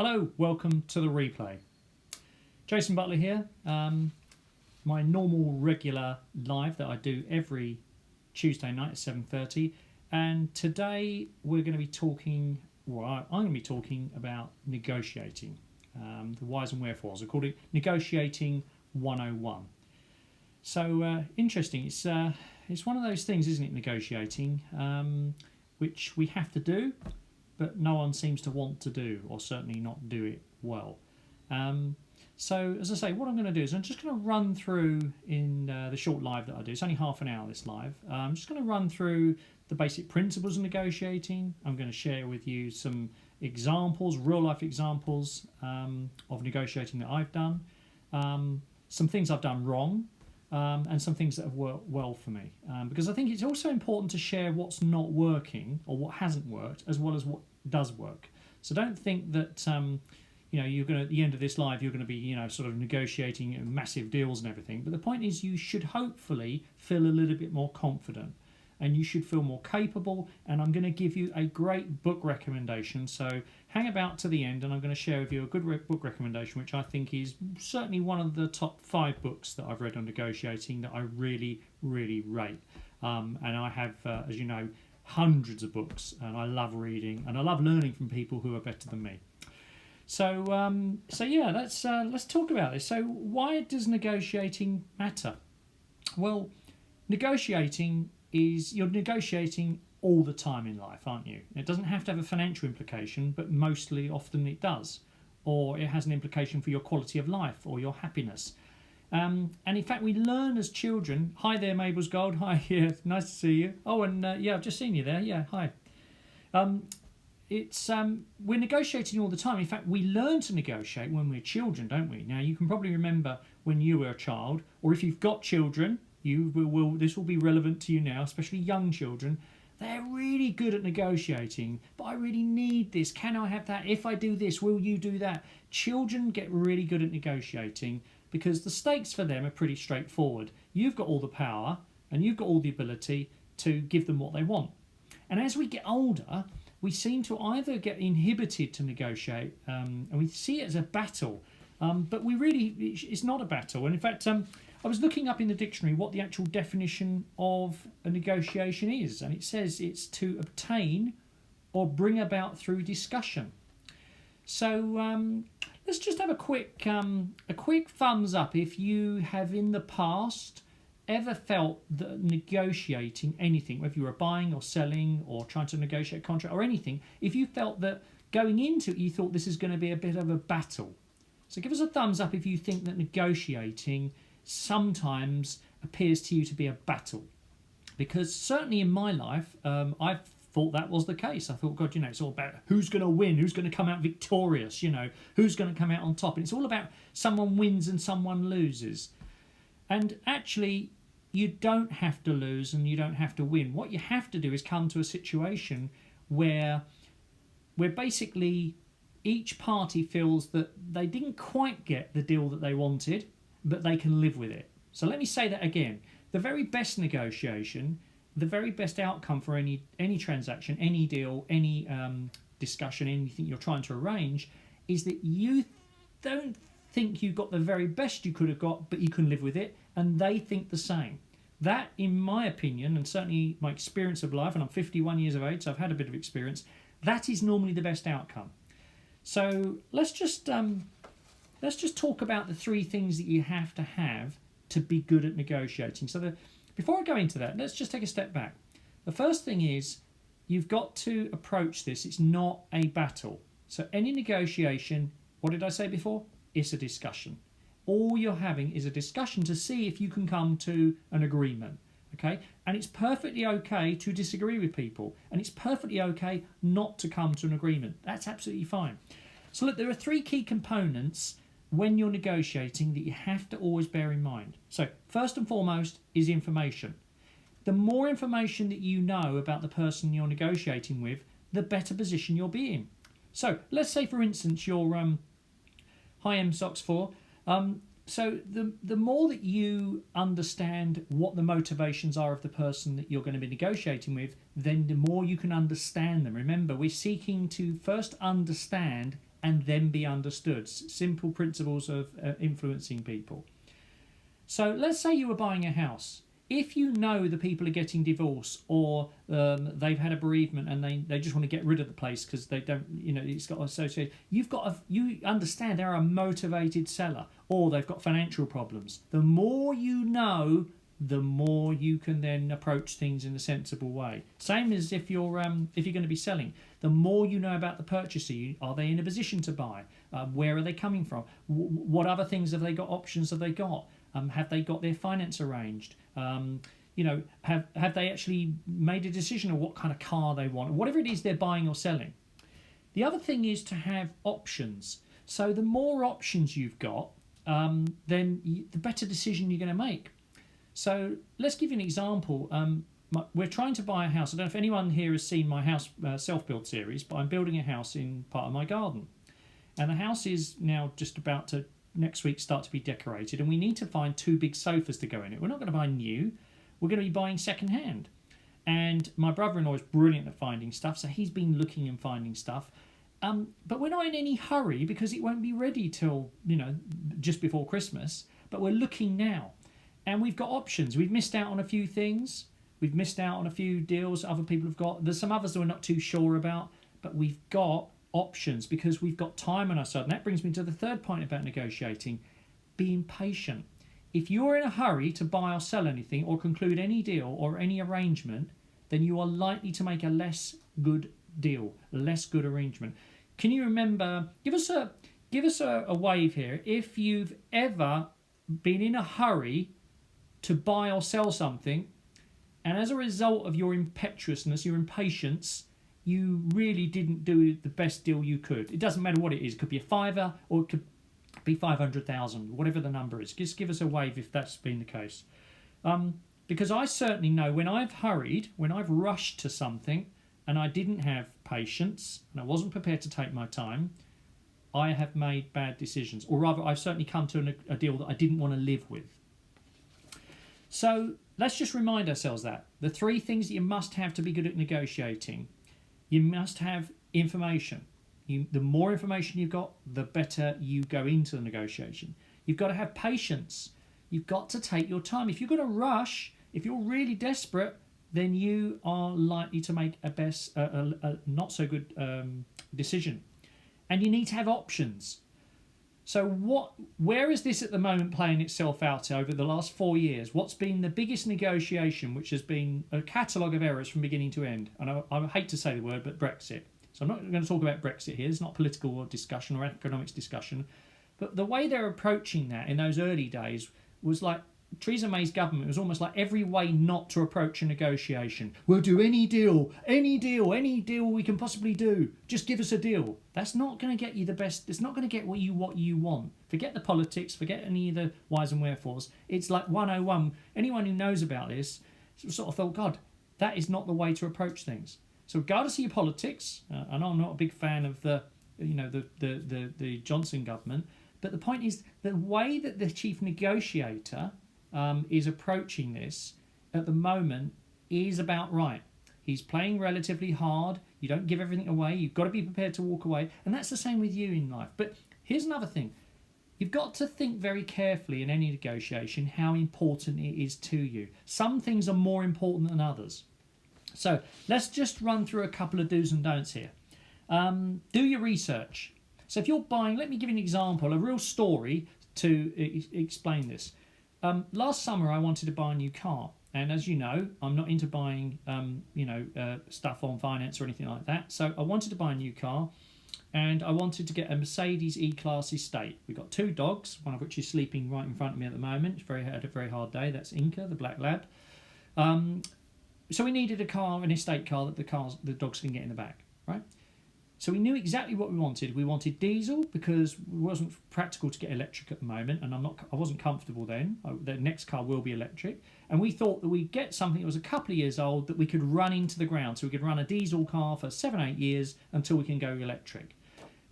Hello, welcome to the replay. Jason Butler here. My normal regular live that I do every Tuesday night at 7:30, and today we're going to be talking. I'm going to be talking about negotiating, the whys and wherefores. I call it Negotiating 101. So interesting. It's one of those things, isn't it? Negotiating, which we have to do, but no one seems to want to do, or certainly not do it well. So, as I say, what I'm going to do is I'm just going to run through in the short live that I do. It's only half an hour, this live. I'm just going to run through the basic principles of negotiating. I'm going to share with you some examples, real-life examples of negotiating that I've done, some things I've done wrong, and some things that have worked well for me. Because I think it's also important to share what's not working or what hasn't worked, as well as what does work. So don't think that you're going to, at the end of this live, you're going to be sort of negotiating massive deals and everything. But the point is, you should hopefully feel a little bit more confident, and you should feel more capable. And I'm going to give you a great book recommendation. So hang about to the end, and I'm going to share with you a good book recommendation, which I think is certainly one of the top 5 books that I've read on negotiating that I really, really rate. And I have, as you know, hundreds of books, and I love reading and I love learning from people who are better than me. So yeah, let's talk about this. So why does negotiating matter? Well, you're negotiating all the time in life, aren't you? It doesn't have to have a financial implication, but often it does, or it has an implication for your quality of life or your happiness. And in fact, we learn as children. Hi there, Mabel's Gold. Hi, yeah, nice to see you. Oh, and yeah, I've just seen you there. Yeah, hi. We're negotiating all the time. In fact, we learn to negotiate when we're children, don't we? Now, you can probably remember when you were a child, or if you've got children, this will be relevant to you now, especially young children. They're really good at negotiating. But I really need this. Can I have that? If I do this, will you do that? Children get really good at negotiating because the stakes for them are pretty straightforward. You've got all the power and you've got all the ability to give them what they want. And as we get older, we seem to either get inhibited to negotiate, and we see it as a battle, but it's not a battle. And in fact, I was looking up in the dictionary what the actual definition of a negotiation is, and it says it's to obtain or bring about through discussion. So let's just have a quick thumbs up if you have in the past ever felt that negotiating anything, whether you were buying or selling or trying to negotiate a contract or anything, if you felt that going into it you thought this is going to be a bit of a battle. So give us a thumbs up if you think that negotiating sometimes appears to you to be a battle. Because certainly in my life, I've thought that was the case. I thought, God, it's all about who's going to win, who's going to come out victorious, who's going to come out on top. And it's all about someone wins and someone loses. And actually, you don't have to lose and you don't have to win. What you have to do is come to a situation where basically each party feels that they didn't quite get the deal that they wanted, but they can live with it. So let me say that again. The very best negotiation, the very best outcome for any transaction, any deal, any discussion, anything you're trying to arrange, is that you don't think you got the very best you could have got, but you can live with it, and they think the same. That, in my opinion, and certainly my experience of life, and I'm 51 years of age, so I've had a bit of experience, that is normally the best outcome. So let's just talk about the 3 things that you have to be good at negotiating. So before I go into that, let's just take a step back. The first thing is you've got to approach this. It's not a battle. So any negotiation, what did I say before? It's a discussion. All you're having is a discussion to see if you can come to an agreement. Okay? And it's perfectly okay to disagree with people. And it's perfectly okay not to come to an agreement. That's absolutely fine. So look, there are 3 key components when you're negotiating that you have to always bear in mind. So first and foremost is information. The more information that you know about the person you're negotiating with, the better position you'll be in. So let's say, for instance, you're Hi M-SOX4. So the more that you understand what the motivations are of the person that you're going to be negotiating with, then the more you can understand them. Remember, we're seeking to first understand and then be understood. Simple principles of influencing people. So let's say you were buying a house. If you know the people are getting divorced, or they've had a bereavement and they just want to get rid of the place because they don't, it's got associated. You understand they're a motivated seller, or they've got financial problems. The more you know, the more you can then approach things in a sensible way. Same as if you're going to be selling. The more you know about the purchaser, are they in a position to buy? Where are they coming from? What other things have they got? Options have they got? Have they got their finance arranged? Have they actually made a decision on what kind of car they want? Whatever it is they're buying or selling. The other thing is to have options. So the more options you've got, then the better decision you're going to make. So let's give you an example. We're trying to buy a house. I don't know if anyone here has seen my house self-build series, but I'm building a house in part of my garden. And the house is now just about to, next week, start to be decorated. And we need to find 2 big sofas to go in it. We're not going to buy new. We're going to be buying second-hand. And my brother-in-law is brilliant at finding stuff, so he's been looking and finding stuff. But we're not in any hurry because it won't be ready till, just before Christmas. But we're looking now. And we've got options. We've missed out on a few things. We've missed out on a few deals other people have got. There's some others that we're not too sure about. But we've got options because we've got time on our side. And that brings me to the third point about negotiating. Being patient. If you're in a hurry to buy or sell anything or conclude any deal or any arrangement, then you are likely to make a less good deal, a less good arrangement. Can you remember, give us a wave here, if you've ever been in a hurry to buy or sell something, and as a result of your impetuousness, your impatience, you really didn't do the best deal you could. It doesn't matter what it is. It could be a fiver or it could be 500,000, whatever the number is. Just give us a wave if that's been the case. Because I certainly know when I've hurried, when I've rushed to something and I didn't have patience and I wasn't prepared to take my time, I have made bad decisions. Or rather, I've certainly come to a deal that I didn't want to live with. So let's just remind ourselves that the 3 things that you must have to be good at negotiating. You must have information. The more information you've got, the better you go into the negotiation. You've got to have patience. You've got to take your time. If you're going to rush, if you're really desperate, then you are likely to make a not so good decision. And you need to have options. So where is this at the moment playing itself out over the last 4 years? What's been the biggest negotiation, which has been a catalogue of errors from beginning to end? And I hate to say the word, but Brexit. So I'm not going to talk about Brexit here. It's not political discussion or economics discussion. But the way they're approaching that in those early days was like Theresa May's government was almost like every way not to approach a negotiation. We'll do any deal we can possibly do. Just give us a deal. That's not going to get you the best. It's not going to get what you want. Forget the politics. Forget any of the whys and wherefores. It's like 101. Anyone who knows about this sort of thought, God, that is not the way to approach things. So regardless of your politics, and I'm not a big fan of the Johnson government, but the point is the way that the chief negotiator is approaching this at the moment is about right. He's playing relatively hard. You don't give everything away. You've got to be prepared to walk away. And that's the same with you in life. But here's another thing. You've got to think very carefully in any negotiation how important it is to you. Some things are more important than others. So let's just run through a couple of do's and don'ts here. Do your research. So if you're buying, let me give you an example, a real story to explain this. Last summer I wanted to buy a new car, and as you know, I'm not into buying stuff on finance or anything like that. So I wanted to buy a new car, and I wanted to get a Mercedes E-Class estate. We've got 2 dogs, one of which is sleeping right in front of me at the moment. It's had a very hard day. That's Inca, the black lab. So we needed an estate car that the dogs can get in the back, right? So we knew exactly what we wanted. We wanted diesel because it wasn't practical to get electric at the moment, and I wasn't comfortable then. The next car will be electric, and we thought that we'd get something that was a couple of years old that we could run into the ground, so we could run a diesel car for 7-8 years until we can go electric.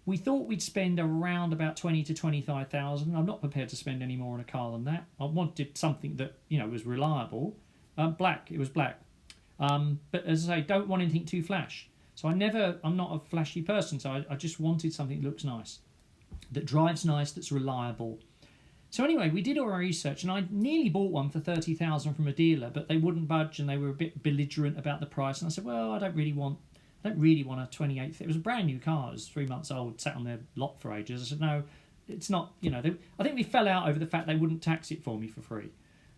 We thought we'd spend around about 20 to 25,000. I'm not prepared to spend any more on a car than that. I wanted something that was reliable. Black. It was black. But as I say, don't want anything too flash. So I'm not a flashy person, so I just wanted something that looks nice, that drives nice, that's reliable. So anyway, we did all our research, and I nearly bought one for 30,000 from a dealer, but they wouldn't budge, and they were a bit belligerent about the price. And I said, well, I don't really want a 28. It was a brand new car. It was 3 months old, sat on their lot for ages. I said, no, it's not. I think we fell out over the fact they wouldn't tax it for me for free,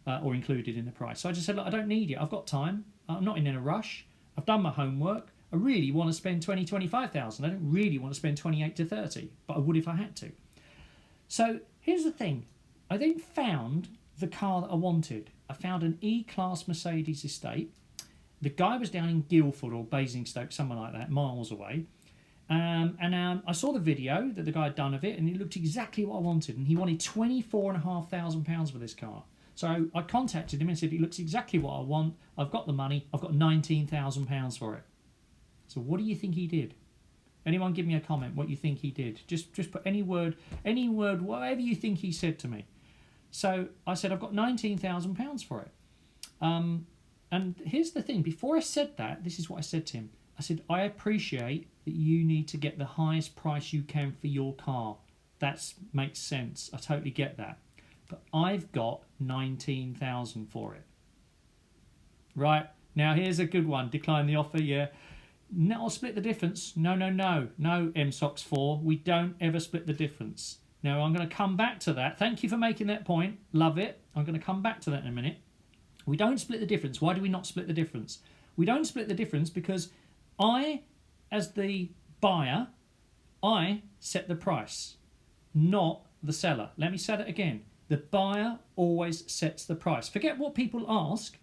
or included in the price. So I just said, look, I don't need it. I've got time. I'm not in a rush. I've done my homework. I really want to spend 25,000. I don't really want to spend 28 to 30, but I would if I had to. So here's the thing. I then found the car that I wanted. I found an E-Class Mercedes estate. The guy was down in Guildford or Basingstoke, somewhere like that, miles away. I saw the video that the guy had done of it, and it looked exactly what I wanted. And he wanted £24,500 for this car. So I contacted him and said, it looks exactly what I want. I've got the money. I've got £19,000 for it. So what do you think he did? Anyone give me a comment what you think he did? Just put any word, whatever you think he said to me. So I said, I've got £19,000 for it. And here's the thing. Before I said that, this is what I said to him. I said, I appreciate that you need to get the highest price you can for your car. That makes sense. I totally get that. But I've got £19,000 for it. Right. Now, here's a good one. Decline the offer, yeah. No, I'll split the difference. No, MSOX 4. We don't ever split the difference. Now, I'm going to come back to that. Thank you for making that point. Love it. I'm going to come back to that in a minute. We don't split the difference. Why do we not split the difference? We don't split the difference because I, as the buyer, I set the price, not the seller. Let me say that again. The buyer always sets the price. Forget what people ask.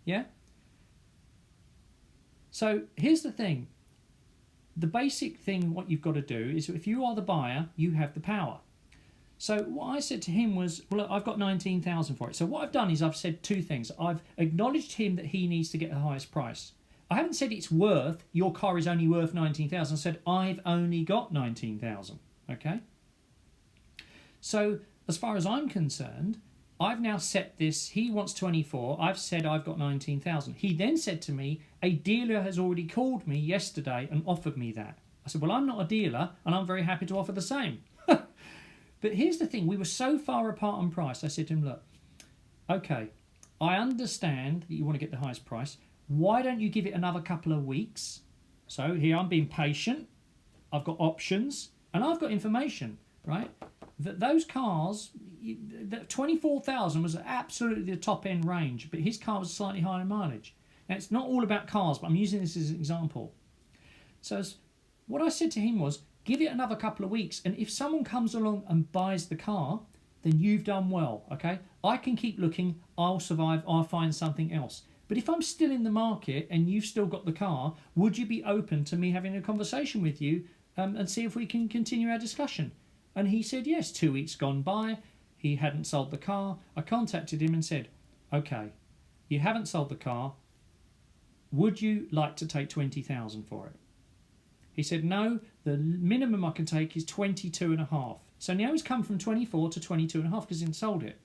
Yeah? So here's the thing. The basic thing, what you've got to do is if you are the buyer, you have the power. So what I said to him was, well, look, I've got £19,000 for it. So what I've done is I've said two things. I've acknowledged him that he needs to get the highest price. I haven't said your car is only worth £19,000. I said, I've only got £19,000. Okay? So as far as I'm concerned, I've now set this. He wants 24. I've said I've got 19,000. He then said to me, a dealer has already called me yesterday and offered me that. I said, well, I'm not a dealer and I'm very happy to offer the same. But here's the thing. We were so far apart on price. I said to him, look, okay, I understand that you want to get the highest price. Why don't you give it another couple of weeks? So here I'm being patient. I've got options and I've got information, right? That those cars, that 24,000 was absolutely the top end range, but his car was slightly higher mileage. Now it's not all about cars, but I'm using this as an example. So what I said to him was, give it another couple of weeks, and if someone comes along and buys the car, then you've done well, okay? I can keep looking, I'll survive, I'll find something else. But if I'm still in the market and you've still got the car, would you be open to me having a conversation with you and see if we can continue our discussion? And he said yes. 2 weeks gone by, he hadn't sold the car. I contacted him and said, okay, you haven't sold the car. Would you like to take 20,000 for it? He said, no, the minimum I can take is 22.5. So now he's come from 24 to 22.5 because he sold it.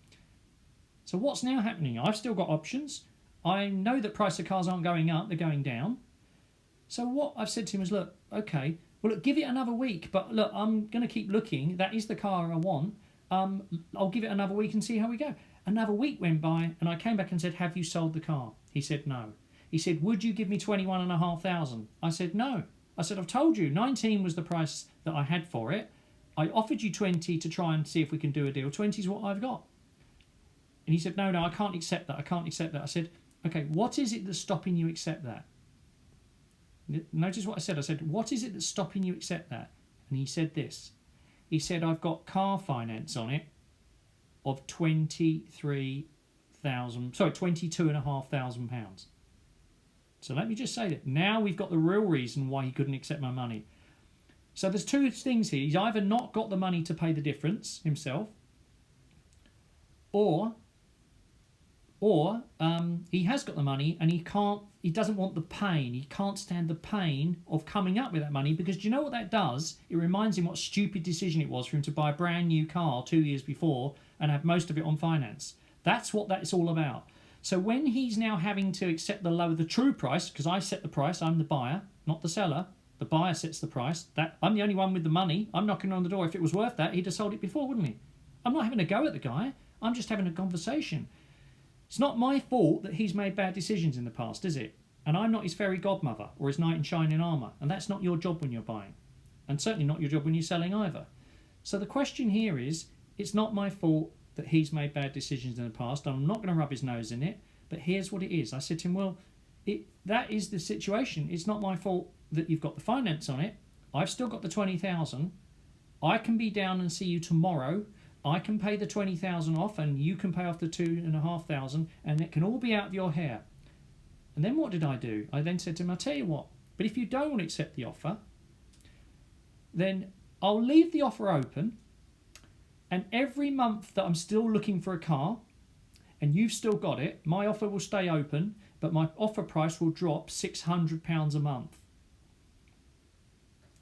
So what's now happening? I've still got options. I know that price of cars aren't going up, they're going down. So what I've said to him is, look, okay, well, look, give it another week. But look, I'm going to keep looking. That is the car I want. I'll give it another week and see how we go. Another week went by and I came back and said, have you sold the car? He said, no. He said, would you give me 21,500? I said, no. I said, I've told you, 19 was the price that I had for it. I offered you 20 to try and see if we can do a deal. 20 is what I've got. And he said, no, I can't accept that. I can't accept that. I said, okay, what is it that's stopping you accept that? Notice what I said. I said, what is it that's stopping you accept that? And he said this. He said, I've got car finance on it of £22,500. So let me just say that now we've got the real reason why he couldn't accept my money. So there's two things here. He's either not got the money to pay the difference himself, or he has got the money and he doesn't want the pain. He can't stand the pain of coming up with that money, because do you know what that does? It reminds him what a stupid decision it was for him to buy a brand new car 2 years before and have most of it on finance. That's what that's all about. So when he's now having to accept the true price, because I set the price, I'm the buyer, not the seller. The buyer sets the price. That I'm the only one with the money. I'm knocking on the door. If it was worth that, he'd have sold it before, wouldn't he? I'm not having a go at the guy. I'm just having a conversation. It's not my fault that he's made bad decisions in the past, is it? And I'm not his fairy godmother or his knight in shining armour. And that's not your job when you're buying. And certainly not your job when you're selling either. So the question here is, it's not my fault that he's made bad decisions in the past. I'm not going to rub his nose in it. But here's what it is. I said to him, well, that is the situation. It's not my fault that you've got the finance on it. I've still got the 20,000. I can be down and see you tomorrow. I can pay the 20,000 off, and you can pay off the 2,500, and it can all be out of your hair. And then what did I do? I then said to him, I'll tell you what, but if you don't want to accept the offer, then I'll leave the offer open, and every month that I'm still looking for a car, and you've still got it, my offer will stay open, but my offer price will drop £600 a month.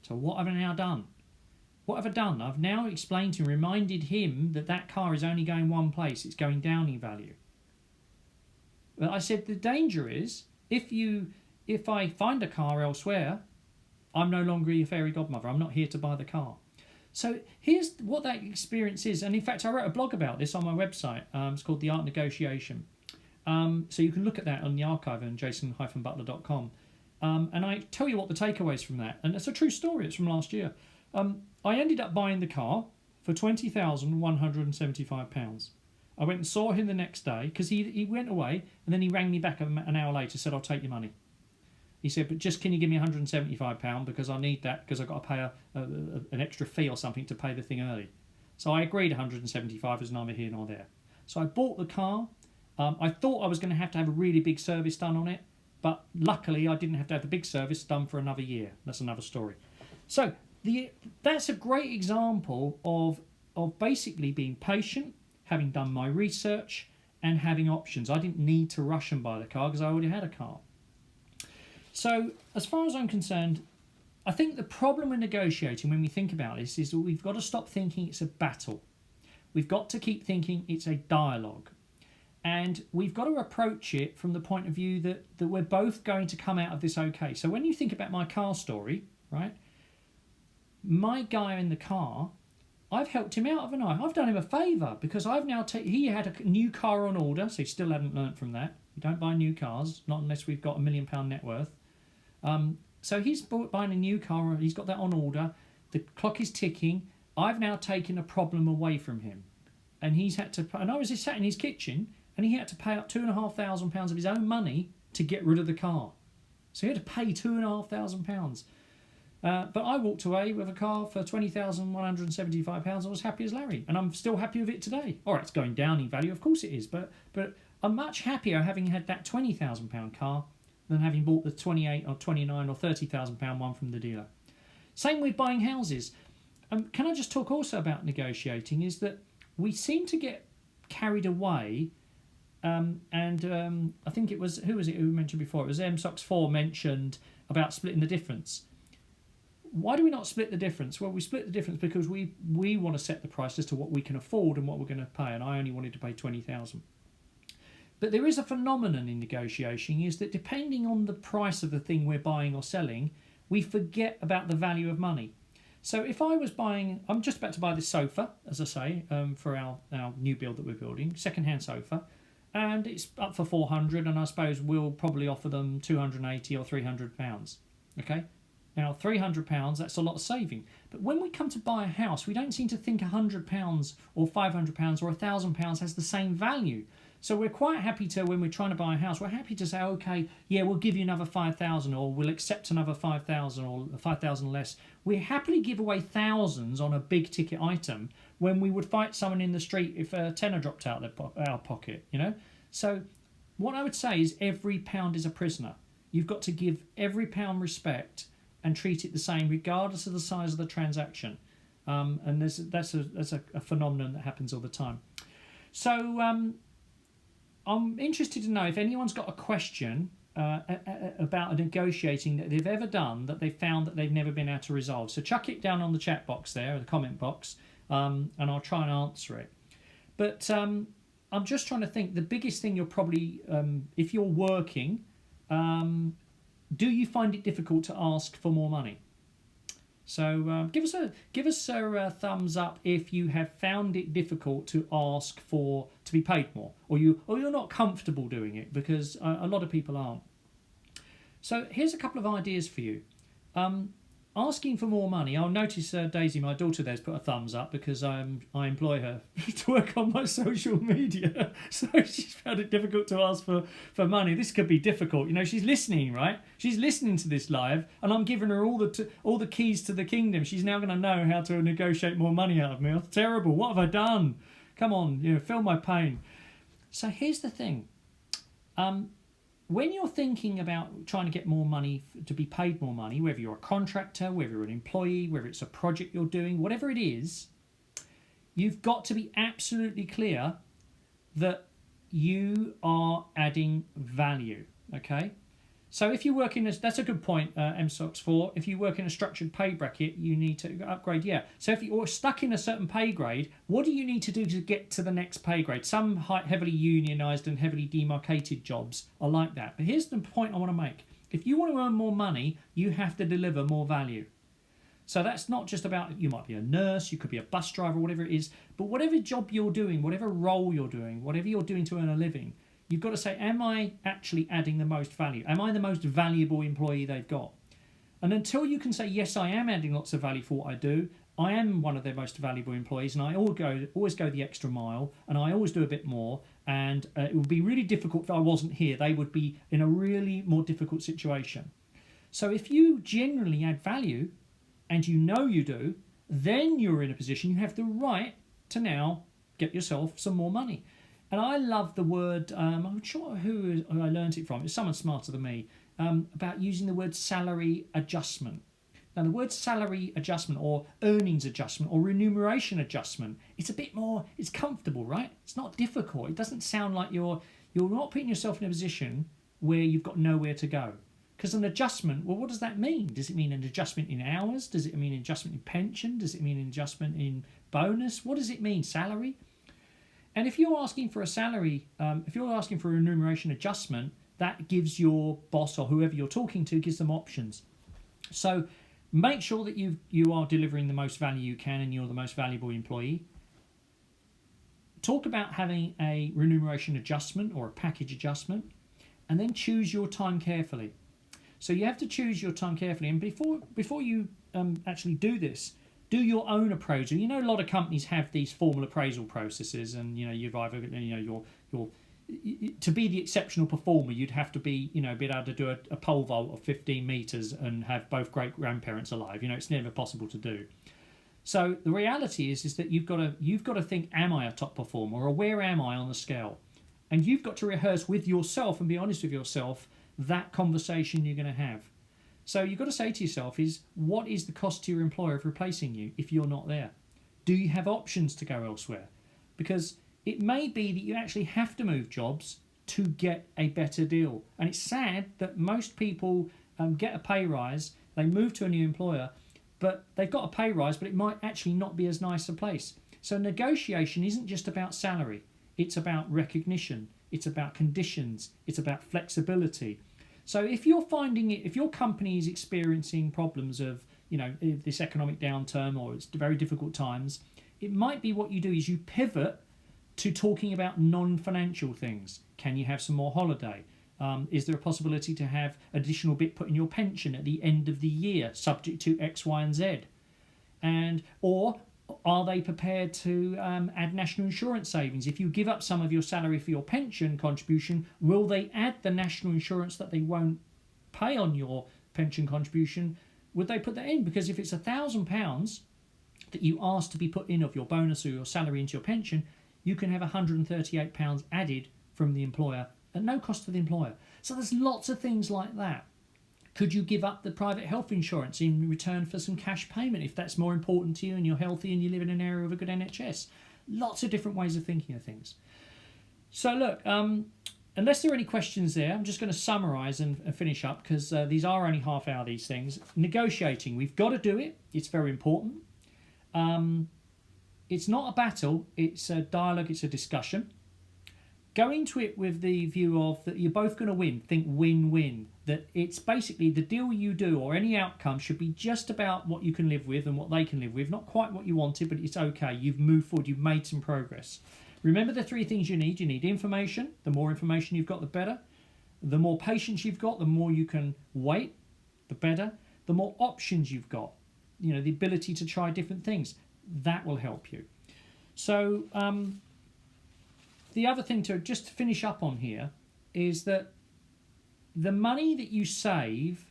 So what have I now done? What have I done? I've now explained to him, reminded him that that car is only going one place. It's going down in value. But I said the danger is, if I find a car elsewhere, I'm no longer your fairy godmother. I'm not here to buy the car. So here's what that experience is. And in fact, I wrote a blog about this on my website. It's called The Art Negotiation. So you can look at that on the archive on jason-butler.com. And I tell you what the takeaways from that. And it's a true story. It's from last year. I ended up buying the car for £20,175. I went and saw him the next day because he went away, and then he rang me back an hour later, said, I'll take your money. He said, but just can you give me £175 because I need that because I've got to pay an extra fee or something to pay the thing early. So I agreed 175 as neither here nor there. So I bought the car. I thought I was going to have a really big service done on it, but luckily I didn't have to have the big service done for another year. That's another story. So that's a great example of basically being patient, having done my research, and having options. I didn't need to rush and buy the car because I already had a car. So as far as I'm concerned, I think the problem with negotiating when we think about this is that we've got to stop thinking it's a battle. We've got to keep thinking it's a dialogue. And we've got to approach it from the point of view that we're both going to come out of this okay. So when you think about my car story, right, my guy in the car, I've helped him out, haven't I? I've done him a favour because I've now he had a new car on order, so he still hadn't learnt from that. You don't buy new cars, not unless we've got £1 million net worth. So he's buying a new car, he's got that on order, the clock is ticking. I've now taken a problem away from him. And he's had to, and I was just sat in his kitchen, and he had to pay up £2,500 of his own money to get rid of the car. So he had to pay £2,500. But I walked away with a car for £20,175 and was happy as Larry. And I'm still happy with it today. All right, it's going down in value, of course it is. But I'm much happier having had that £20,000 car than having bought the 28 or 29 or £30,000 one from the dealer. Same with buying houses. Can I just talk also about negotiating, is that we seem to get carried away, and I think it was, who was it who mentioned before? It was MSOX4 mentioned about splitting the difference. Why do we not split the difference? Well, we split the difference because we want to set the price as to what we can afford and what we're going to pay, and I only wanted to pay 20,000. But there is a phenomenon in negotiating, is that depending on the price of the thing we're buying or selling, we forget about the value of money. So if I was buying, I'm just about to buy this sofa, as I say, for our new build that we're building, second-hand sofa, and it's up for 400, and I suppose we'll probably offer them 280 or 300 pounds. Okay, now £300, that's a lot of saving. But when we come to buy a house, we don't seem to think £100 or £500 or £1,000 has the same value. So we're quite happy to, when we're trying to buy a house, we're happy to say, okay, yeah, we'll give you another 5,000, or we'll accept another 5,000 or 5,000 less. We happily give away thousands on a big ticket item when we would fight someone in the street if a tenner dropped out our pocket, you know? So what I would say is every pound is a prisoner. You've got to give every pound respect and treat it the same regardless of the size of the transaction. And that's a phenomenon that happens all the time. So I'm interested to know if anyone's got a question about a negotiating that they've ever done that they've found that they've never been able to resolve. So chuck it down on the chat box there, or the comment box, and I'll try and answer it. But I'm just trying to think. The biggest thing you're probably, if you're working, do you find it difficult to ask for more money? So give us a thumbs up if you have found it difficult to ask to be paid more, or you're not comfortable doing it, because a lot of people aren't. So here's a couple of ideas for you. Asking for more money. I'll notice Daisy, my daughter, there's put a thumbs up because I employ her to work on my social media. So she's found it difficult to ask for money. This could be difficult. You know, she's listening, right? She's listening to this live, and I'm giving her all the keys to the kingdom. She's now going to know how to negotiate more money out of me. That's terrible. What have I done? Come on, feel my pain. So here's the thing. When you're thinking about trying to get more money, to be paid more money, whether you're a contractor, whether you're an employee, whether it's a project you're doing, whatever it is, you've got to be absolutely clear that you are adding value, okay? So if you work that's a good point, MSOX4. If you work in a structured pay bracket, you need to upgrade, yeah. So if you're stuck in a certain pay grade, what do you need to do to get to the next pay grade? Some heavily unionised and heavily demarcated jobs are like that. But here's the point I want to make. If you want to earn more money, you have to deliver more value. So that's not just about, you might be a nurse, you could be a bus driver, whatever it is, but whatever job you're doing, whatever role you're doing, whatever you're doing to earn a living, you've got to say, am I actually adding the most value? Am I the most valuable employee they've got? And until you can say, yes, I am adding lots of value for what I do, I am one of their most valuable employees, and I always go the extra mile, and I always do a bit more, and it would be really difficult if I wasn't here. They would be in a really more difficult situation. So if you genuinely add value, and you know you do, then you're in a position, you have the right to now get yourself some more money. And I love the word, I'm not sure who I learned it from, it's someone smarter than me, about using the word salary adjustment. Now the word salary adjustment or earnings adjustment or remuneration adjustment, it's a bit more, it's comfortable, right? It's not difficult. It doesn't sound like you're not putting yourself in a position where you've got nowhere to go. Because an adjustment, well, what does that mean? Does it mean an adjustment in hours? Does it mean an adjustment in pension? Does it mean an adjustment in bonus? What does it mean, salary? And if you're asking for a salary, if you're asking for a remuneration adjustment, that gives your boss or whoever you're talking to, gives them options. So make sure that you are delivering the most value you can and you're the most valuable employee. Talk about having a remuneration adjustment or a package adjustment, and then choose your time carefully. So you have to choose your time carefully, and before you actually do this, do your own appraisal. You know, a lot of companies have these formal appraisal processes, and you've either you're to be the exceptional performer, you'd have to be be able to do a pole vault of 15 meters and have both great grandparents alive. It's never possible to do. So the reality is that you've got to think, am I a top performer, or where am I on the scale? And you've got to rehearse with yourself and be honest with yourself that conversation you're going to have. So you've got to say to yourself what is the cost to your employer of replacing you if you're not there? Do you have options to go elsewhere? Because it may be that you actually have to move jobs to get a better deal. And it's sad that most people get a pay rise, they move to a new employer, but they've got a pay rise, but it might actually not be as nice a place. So negotiation isn't just about salary. It's about recognition. It's about conditions. It's about flexibility. So if you're finding it, if your company is experiencing problems of, this economic downturn or it's very difficult times, it might be what you do is you pivot to talking about non-financial things. Can you have some more holiday? Is there a possibility to have additional bit put in your pension at the end of the year, subject to X, Y, and Z? Or are they prepared to add national insurance savings? If you give up some of your salary for your pension contribution, will they add the national insurance that they won't pay on your pension contribution? Would they put that in? Because if it's £1,000 that you ask to be put in of your bonus or your salary into your pension, you can have £138 added from the employer at no cost to the employer. So there's lots of things like that. Could you give up the private health insurance in return for some cash payment if that's more important to you and you're healthy and you live in an area with a good NHS? Lots of different ways of thinking of things. So look, unless there are any questions there, I'm just going to summarise and finish up because these are only half hour, these things. Negotiating, we've got to do it. It's very important. It's not a battle. It's a dialogue. It's a discussion. go into it with the view of that you're both going to win. Think win-win. That it's basically the deal you do or any outcome should be just about what you can live with and what they can live with. Not quite what you wanted, but it's okay. You've moved forward. You've made some progress. Remember the three things you need. You need information. The more information you've got, the better. The more patience you've got, the more you can wait, the better. The more options you've got, you know, the ability to try different things, that will help you. So the other thing to just finish up on here is that the money that you save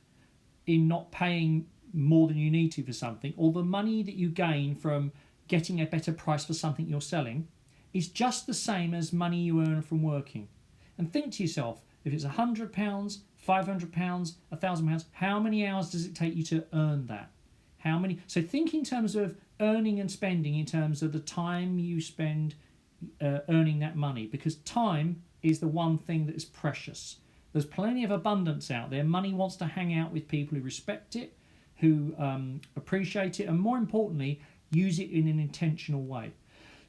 in not paying more than you need to for something, or the money that you gain from getting a better price for something you're selling, is just the same as money you earn from working. And think to yourself, if it's £100, £500, £1,000, how many hours does it take you to earn that? How many? So think in terms of earning and spending, in terms of the time you spend earning that money, because time is the one thing that is precious. There's plenty of abundance out there. Money wants to hang out with people who respect it, who appreciate it, and more importantly, use it in an intentional way.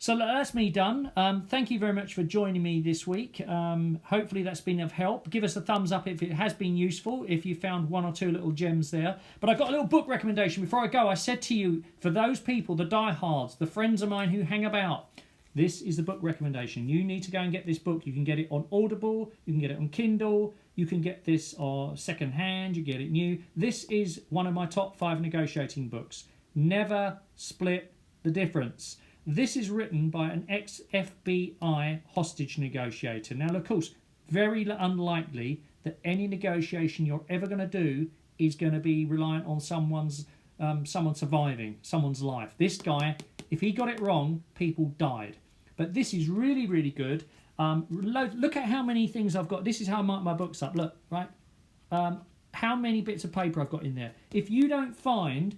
So that's me done. Thank you very much for joining me this week. Hopefully that's been of help. Give us a thumbs up if it has been useful, if you found one or two little gems there. But I've got a little book recommendation. Before I go, I said to you, for those people, the diehards, the friends of mine who hang about, this is the book recommendation. You need to go and get this book. You can get it on Audible. You can get it on Kindle. You can get this second hand. You get it new. This is one of my top 5 negotiating books. Never split the difference. This is written by an ex-FBI hostage negotiator. Now, of course, very unlikely that any negotiation you're ever going to do is going to be reliant on someone surviving, someone's life. This guy, if he got it wrong, people died. But this is really, really good. Look at how many things I've got. This is how I mark my books up. Look, right? How many bits of paper I've got in there. If you don't find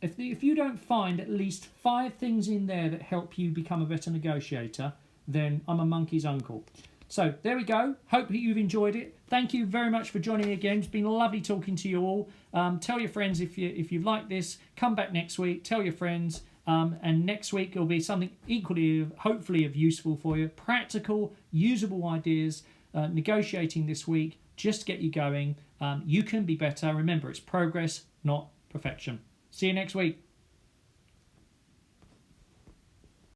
at least 5 things in there that help you become a better negotiator, then I'm a monkey's uncle. So there we go. Hope that you've enjoyed it. Thank you very much for joining me again. It's been lovely talking to you all. Tell your friends if you like this. Come back next week. Tell your friends. And next week will be something equally, hopefully, of useful for you. Practical, usable ideas. Negotiating this week. Just to get you going. You can be better. Remember, it's progress, not perfection. See you next week.